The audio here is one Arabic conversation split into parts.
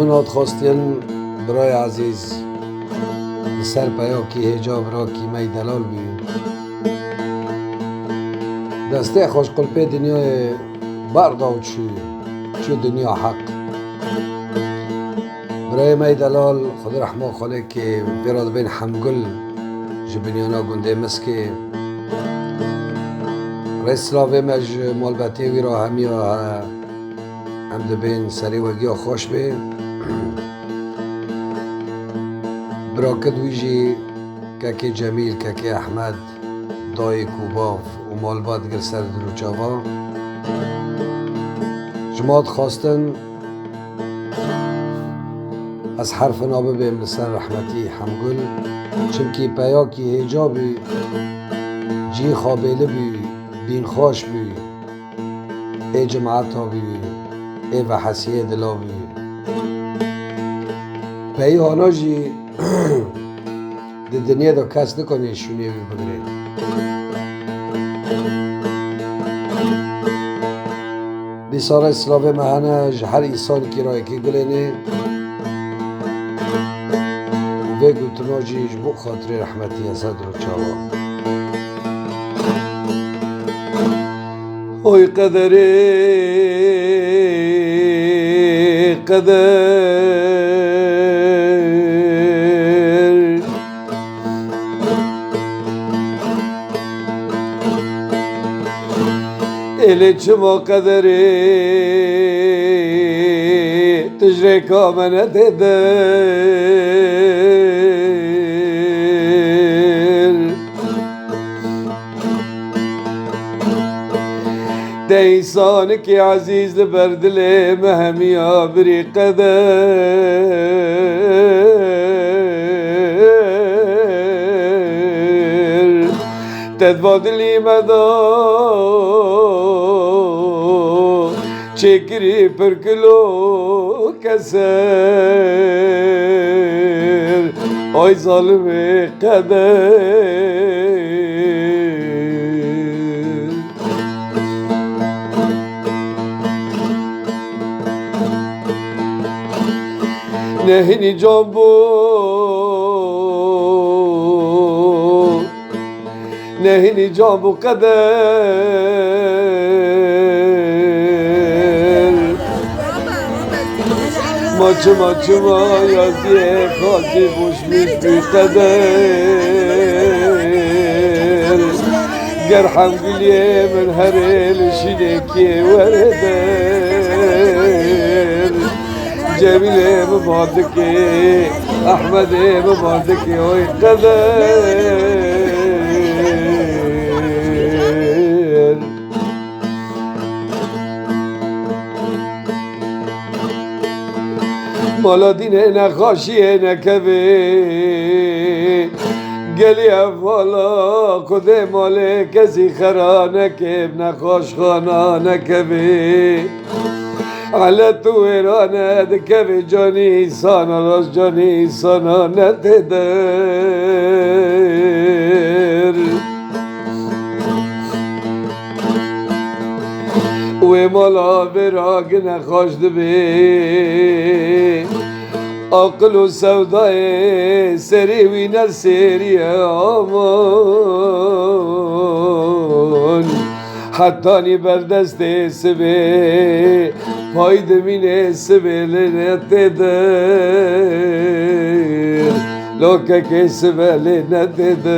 جمنات خواستین برای عزیز سر پیا کی هجاب را کی می دلال بیم دسته خوش قلپه دنیای بردا و چو دنیا حق برای می دلال خود رحمه خاله که براد بین حمگل جبنیانا گنده مسکه رئیس لاوه مج مالبتی وی را همی هم دبین سری وگی خوش به براکد ویجی که جمیل که احمد دای کوباف و مالبات گر سر دلو چاوا جماعت خواستن از حرف نابه بیم لسر رحمتی حمگل چمکی پیا کی هجابی جی خوابیله بی بین خوش بی ای جماعتا بی ای و حسیه دلا بی پایی هانا جی ده دنیا دا کس نکنه شونیه بی بگره بیسار اسلام مهنه هر ایسان کی رای که گلینه و گوتنا جی جبو خاطر رحمتی اسد رو چاوا اوی قدر الی چما قدری تجری کامنه دل ده انسان کی عزیز لبردل مهمی آبری قدر تدبادلی مدار چکری پر کلو کسر آی ظالم قدر نهینی جامبو نهینی جامبو قدر ماچه ما یازیه خاصی بوش میش بی قدر گر حمگلیه من هره لشینه که وردر جمیله مبادکی احمد مبادکی اوی قدر مالا دینه نخاشیه نکبه گلی افوالا کده مال کسی خرا نکب نخاش خانا نکبه على تويرانا دكافي جاني إنسانا راس جاني إنسانا نتدر ومالا براق نخاش دبي عقل و سودای سری وی نسری آمان حتانی بر دست سبه پای دمین سبه لنت در لوکه که سبه لنت در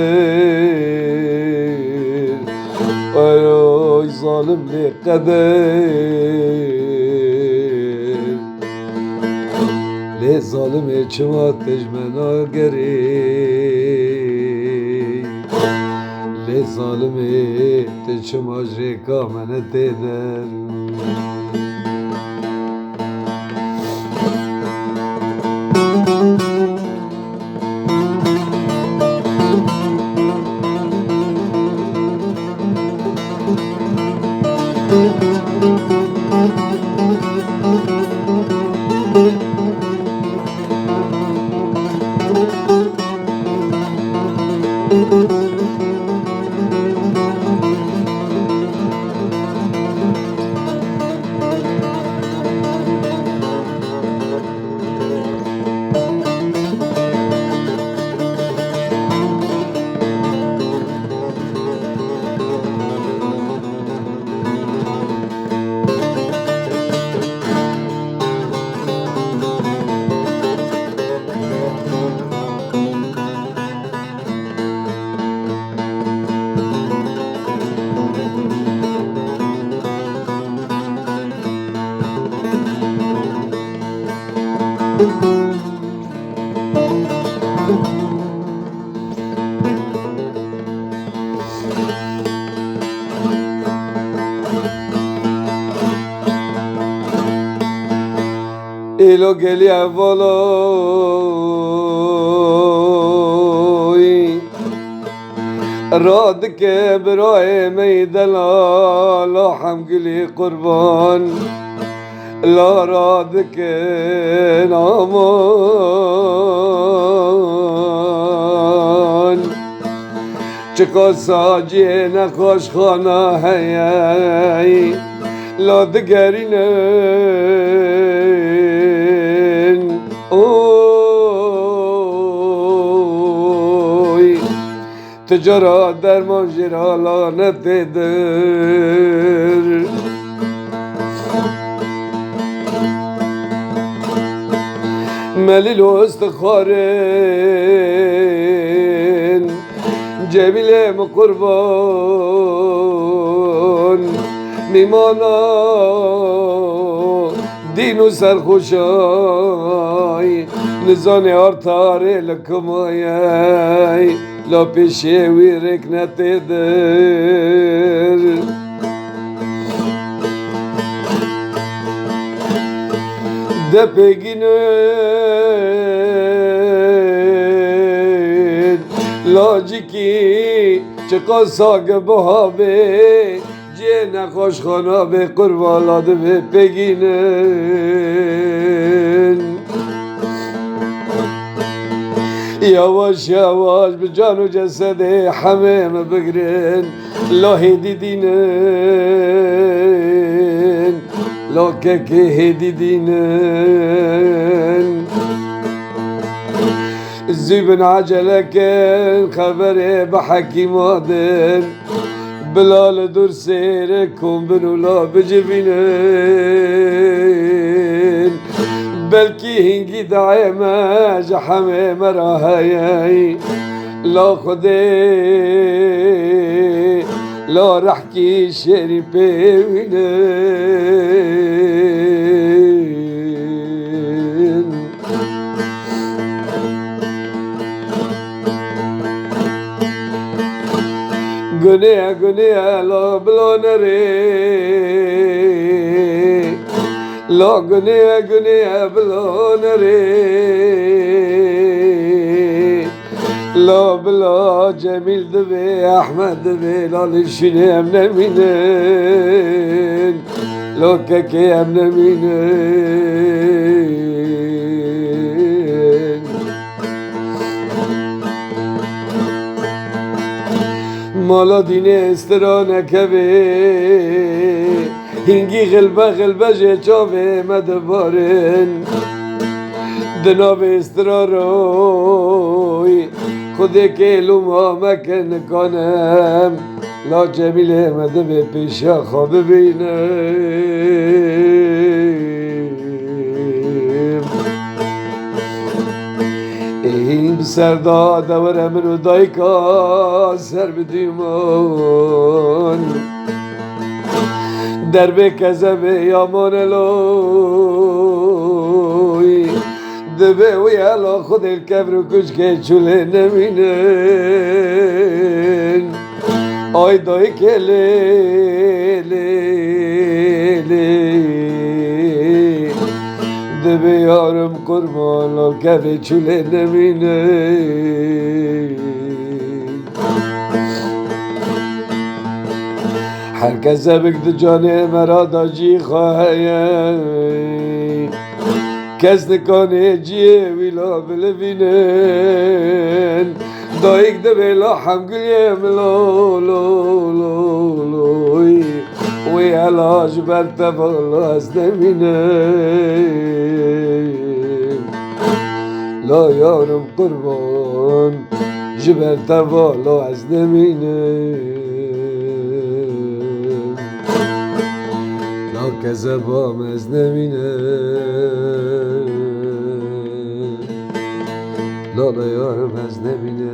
آی ظالم لقدر لی ظالم چما تجمنا گری لی ظالم تجمع جریکا من تیدر ایلو گلی اولوی راد که برای میدلا لا هم گلی قربان لا راد که نامان چکا ساجی نخوش خانه هی لا دگرینن اوی تجارا در ماجرا لعنت در ملیل و استخارن جمیل مقربان میمانا دین و سرخوشای نزان آرتاره لکمایی لا پیشه وی رکنت در ده پیگینن لاجی کی چقا ساگ بهابه جه نخوش خانا به قربالاده به پیگینن یواش یواش به جان و جسد همه بگرن لا هدی دینن لا که هدی دینن زیبن عجله کن خبر بحکیمادن بلال دور سیر کن بنولا بجبینن بلکی هنگی دعیمه همه مراهی لا خوده لا رحکی شیری پیوینن گناه گناه لا بلا نره لا گناه گناه بلا نره لا بلا جمیل دبی احمد دبی لا لشینه هم نمینن لا ککی هم نمینن مالا دینه استرانه کبه هنگی غلبه جه چاوه مدبارن دناب استراروی خود که لوما مکن کنم لا جمیل مدبه پیشا خواب بینم این بسردا دور منو دایکا سر بدیمان در به کذبه یامان لوی دبه و یالا خود الکبر و کش که چوله نمینن آی دای که لی دبه یارم قربان الکبر چوله نمینن هر کس بگد جان مرا داجی خواهی کس نکانه جیه ویلا بلبینن دایک ده بلا حمگلیم لوی وی علاج برتبالا از نمینن لا یارم قربان جبرتبالا از نمینن کذبام از نمینه لالا یارم از نمینه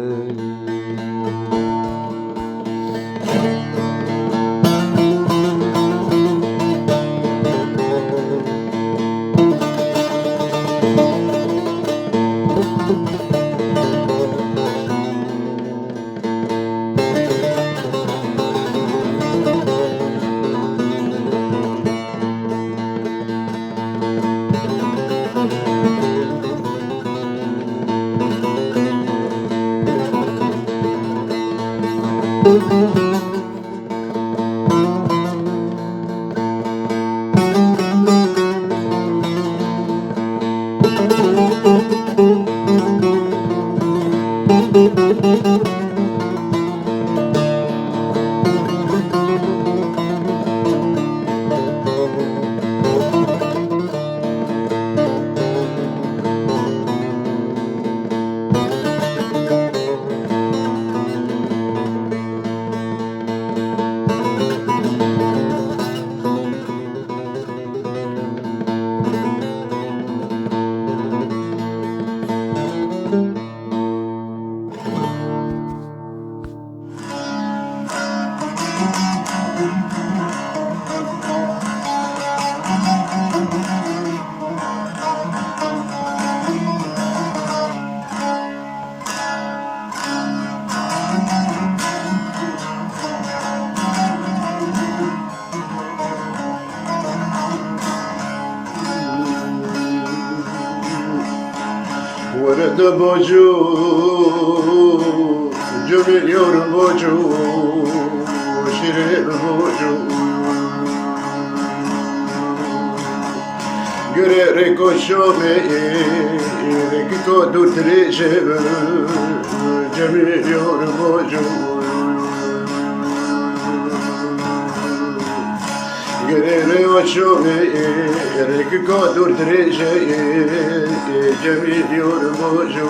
ورد بوجو جميل يور بوجو شرير بوجو ريكو شومي ريكو دوتري جميل يور بوجو ريكو شومي ريكو دوتري جميل يور بوجو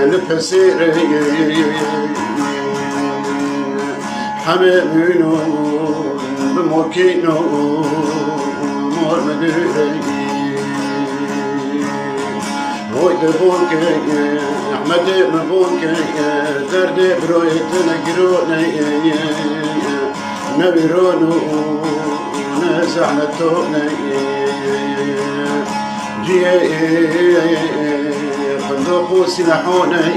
الفسير حمامينو بموكينو مور مديري هويد بونكي احمد مبونكي درد برويت نقروني نبيرونو نزعنتوني خندق سلاحوني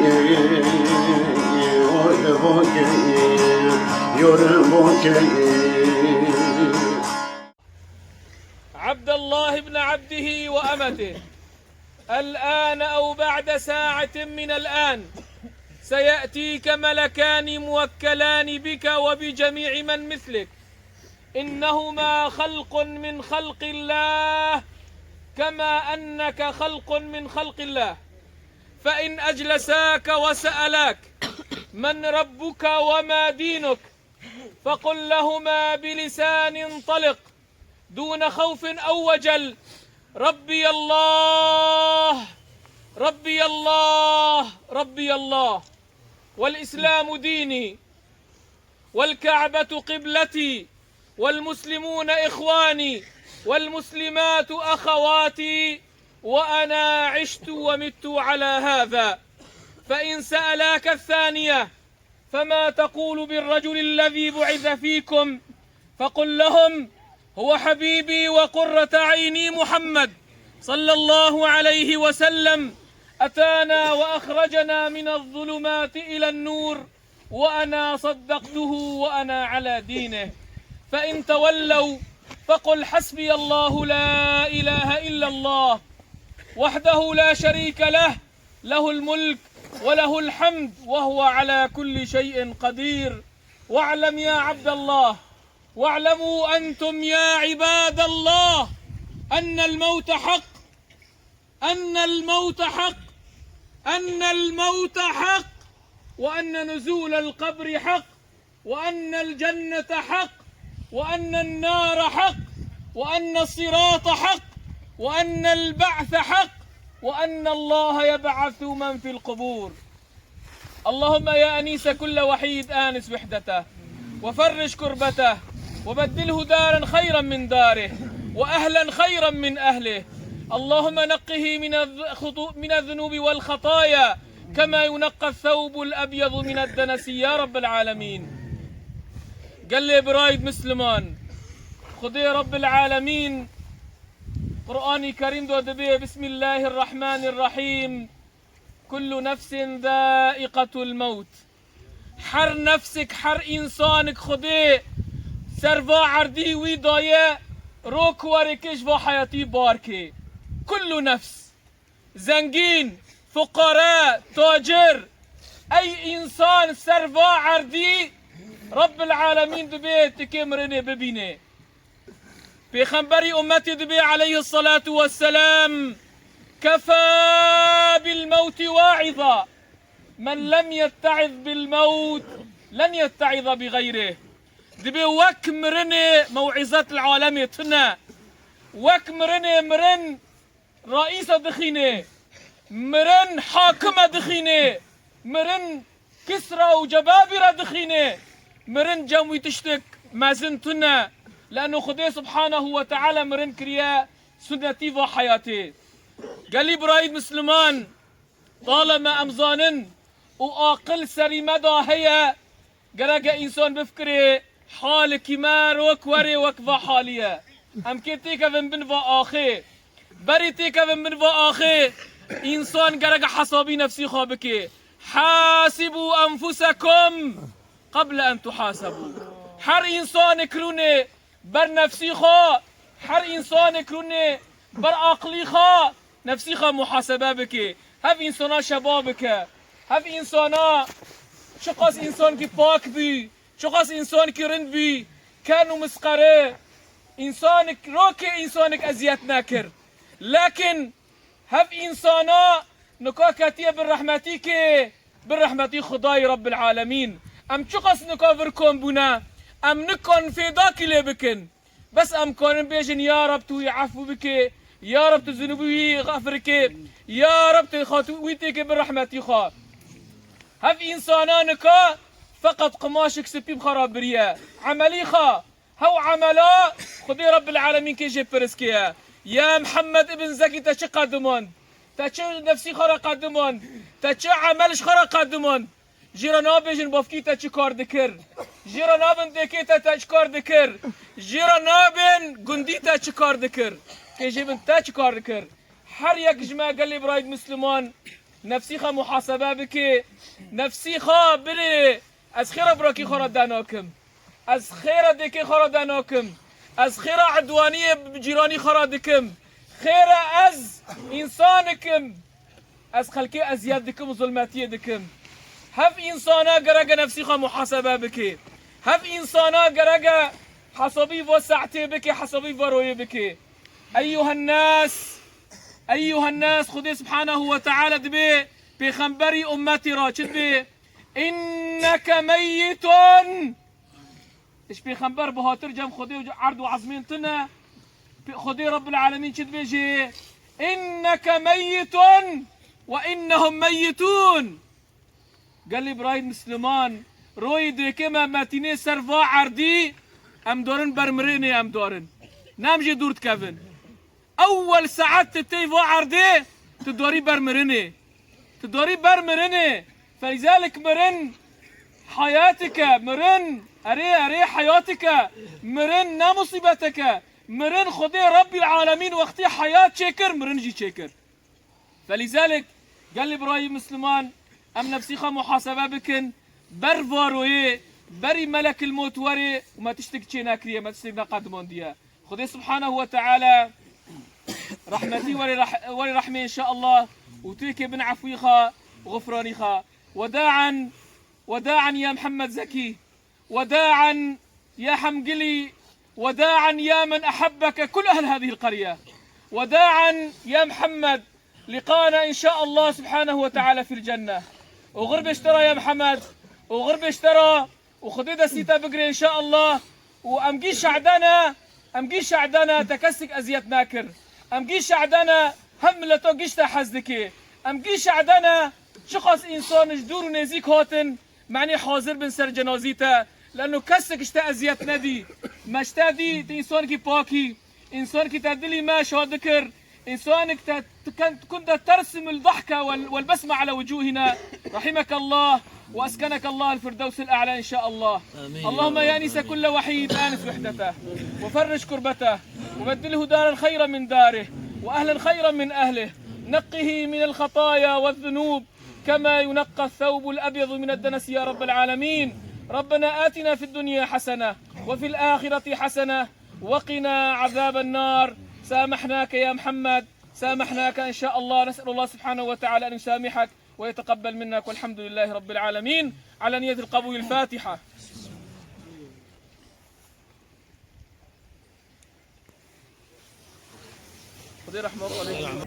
عبد الله بن عبده وأمته، الآن أو بعد ساعة من الآن سيأتيك ملكان موكلان بك وبجميع من مثلك، إنهما خلق من خلق الله كما أنك خلق من خلق الله، فإن أجلساك وسألاك من ربك وما دينك فقل لهما بلسان طلق دون خوف أو وجل: ربي الله ربي الله ربي الله، والإسلام ديني، والكعبة قبلتي، والمسلمون إخواني، والمسلمات أخواتي، وأنا عشت ومت على هذا. فإن سألاك الثانية فما تقول بالرجل الذي بعث فيكم فقل لهم: هو حبيبي وقرة عيني محمد صلى الله عليه وسلم، أتانا وأخرجنا من الظلمات إلى النور، وأنا صدقته وأنا على دينه. فإن تولوا فقل: حسبي الله لا إله إلا الله وحده لا شريك له، له الملك وله الحمد وهو على كل شيء قدير. واعلم يا عبد الله، واعلموا أنتم يا عباد الله أن الموت حق، أن الموت حق، أن الموت حق، وأن نزول القبر حق، وأن الجنة حق، وأن النار حق، وأن الصراط حق، وأن البعث حق، وأن الله يبعث من في القبور. اللهم يا أنيس كل وحيد آنس وحدته، وفرج كربته، وبدله دارا خيرا من داره، وأهلا خيرا من أهله. اللهم نقه من الذنوب والخطايا كما ينقى الثوب الأبيض من الدنس يا رب العالمين. قال لي برايد مسلمان خذي رب العالمين قرآن كريم دو دبي: بسم الله الرحمن الرحيم، كل نفس ذائقة الموت. حر نفسك حر إنسانك خذي سروا عردي ويدايا روك وركش وحياتي باركي. كل نفس، زنجين، فقراء، تاجر، أي إنسان سروا عردي رب العالمين دبي تكمرني ببيني. پیغمبر امتی دبی عليه الصلاة والسلام: كفى بالموت واعظا، من لم يتعظ بالموت لن يتعظ بغيره. دبي وك مرني موعظة العالم تنا، وك مرني مرن رئيس دخيني، مرن حاكم دخيني، مرن كسرى وجبابرة دخيني، مرن جموي تشتك مازنتنا، لأنه خدي سبحانه وتعالى مرن كريا سنتي وحياتي. قال لي برايد مسلمان طالما أمزانن وآقل سري مدى هي قالك إنسان بفكري حالك ما روك وري وكفا حالية أم كيتيك من بنفا آخي بريتيك من بنفا آخي إنسان قرق حسابي نفسي خوابك حاسبوا أنفسكم قبل أن تحاسبوا. هر إنسان كرونه بر نفسي خوا، هر إنسان كرونه بر عقلي خوا نفسي خوا محاسبة بك. هف إنسانا شبابك، هف إنسانا شخص إنسان كي پاک بي، شخص إنسان كي رند بي، كانوا مسقره إنسانك روكي إنسانك أزيات ناكر. لكن هف إنسانا نكاكاتية بالرحمتي كي بالرحمتي خداي رب العالمين. أم شخص نكافركم بنا، أم نكون في ذاك اللي بكن، بس أم كون بيجن يا رب تو يعفو بك، يا رب تذنبي غفرك، يا رب تخاطويتك بالرحمتي خا. هف إنسانا نكا فقط قماشك سبيب خرابرية عملي خا هو عملا خدي رب العالمين كي جي برسكيا. يا محمد ابن زكي تشي قدمون، تشي نفسي خرا قدمون، تشي عملش خرا قدمون. جيرانا بيجن بافكي تشي كار دكر، جيرانا بن دكي تشي كار دكر، جيرانا بن قندي تشي كار دكر، كي جيبن تشي كار دكر. هر يك جماعة قال لي برايد مسلمان نفسي خا محاسبة بك، نفسي خا بري از خيرا براكي خرا داناكم، از خيرا دكي خرا داناكم، از خيرا عدوانية بجيراني خرا دكم، خيرا از إنسانكم، از خلقي أزياد دكم وظلماتية دكم. هف إنسانا قرقا نفسي خا محاسبة بك، هف إنسانا قرقا حسبي وسعتي بك، حسبي وروي بك. أيها الناس، أيها الناس، خدي سبحانه وتعالى دبي بخنبري أمتي راشد بي إنك ميت. إيش بخنبر بهاتر جم خدي عرض وعزمين تنا خدي رب العالمين شد بيجي إنك ميت وإنهم ميتون. قال لي برايد مسلمان روي ديكما ماتيني سرفا عردي أم دورن برمريني أم دورن نامجي دورت كافن أول ساعات تتيفو عردي تدوري برمرني، تدوري برمرني. فلذلك مرن حياتك، مرن أري حياتك، مرن نمصيبتك، مرن خدي ربي العالمين وقتي حياة شكر مرن جي شكر. فلذلك قال لي إبراهيم مسلمان أم نفسي خا محاسبة بكن بر فاروي بري ملك الموت وري وما تشتك تشيناكريا ما تشتك قدمون ديا. خدي سبحانه وتعالى رحمتي ولي رحمي إن شاء الله وتيك بن عفويخا وغفرانيخا. وداعا وداعا يا محمد زكي، وداعا يا حمقلي، وداعا يا من أحبك كل أهل هذه القرية، وداعا يا محمد لقانا إن شاء الله سبحانه وتعالى في الجنة. وغرب اشترى يا محمد، وغرب اشترى وخديدة سيتا بقري إن شاء الله. وأمقيش عدنا، أمقيش عدنا تكسك أزيات ناكر، أمقيش عدنا هم لتو قشتا حزدكي، أمقيش عدنا شخص إنسان جدور ونزيك هاتن معني حاضر بن سر جنازيته، لأنه كسك اشتا أزيات ندي ما اشتا دي إنسان كي باكي، إنسان كي تدلي ما شادكر، إنسانك كنت ترسم الضحكة والبسمة على وجوهنا. رحمك الله وأسكنك الله الفردوس الأعلى إن شاء الله. آمين. اللهم يا أنس كل وحيد آنس وحدته وفرج كربته وبدله دارا خيرا من داره وأهلا خيرا من أهله. نقه من الخطايا والذنوب كما ينقى الثوب الأبيض من الدنس يا رب العالمين. ربنا آتنا في الدنيا حسنة وفي الآخرة حسنة وقنا عذاب النار. سامحناك يا محمد، سامحناك إن شاء الله. نسأل الله سبحانه وتعالى أن يسامحك ويتقبل منك والحمد لله رب العالمين. على نية القبول الفاتحة. خذي رحمة الله.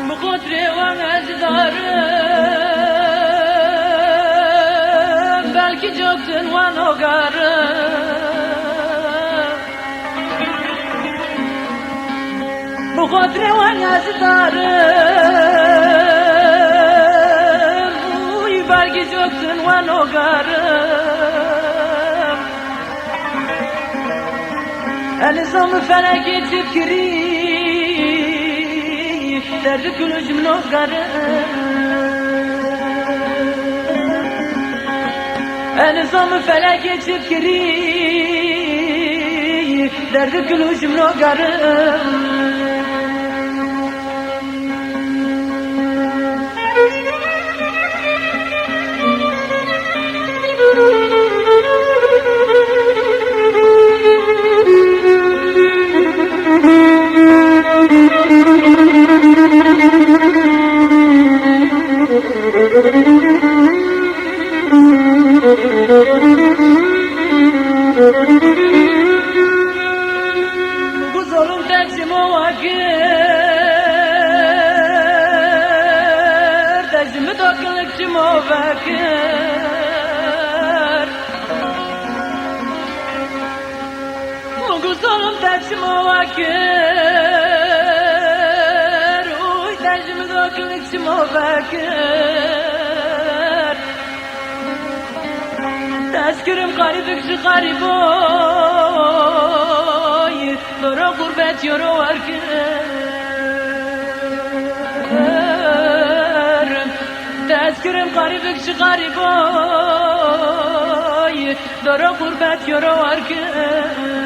بقدر ومجدارım belki çoktur van ogarım bu kadri ومجدارım belki çoktur van ogarım elizamı felek etip derdi gülücüm nogarım elizamı felek etip derdi gülücüm nogarım Bu zulüm teksim o vakir Tecimi dokılıkçım o vakir Bu zulüm teksim o vakir Tecimi dokılıkçım o vakir Tezkürüm garibikçi garip oy Dora gurbet yoru varken Tezkürüm garibikçi garip oy Dora gurbet yoru varken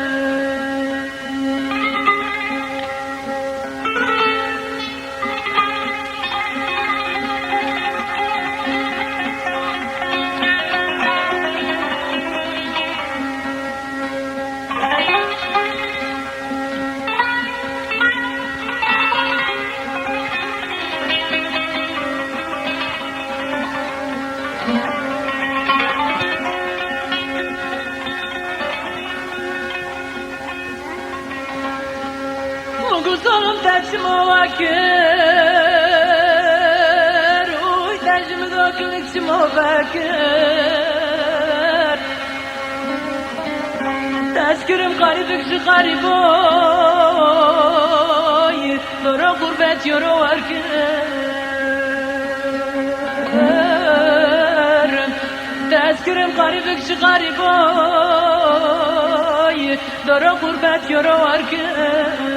بكر تذكرم قريبك شي قريبوي دورا غربت يورو وركر تذكرم قريبك شي قريبوي دورا غربت يورو وركر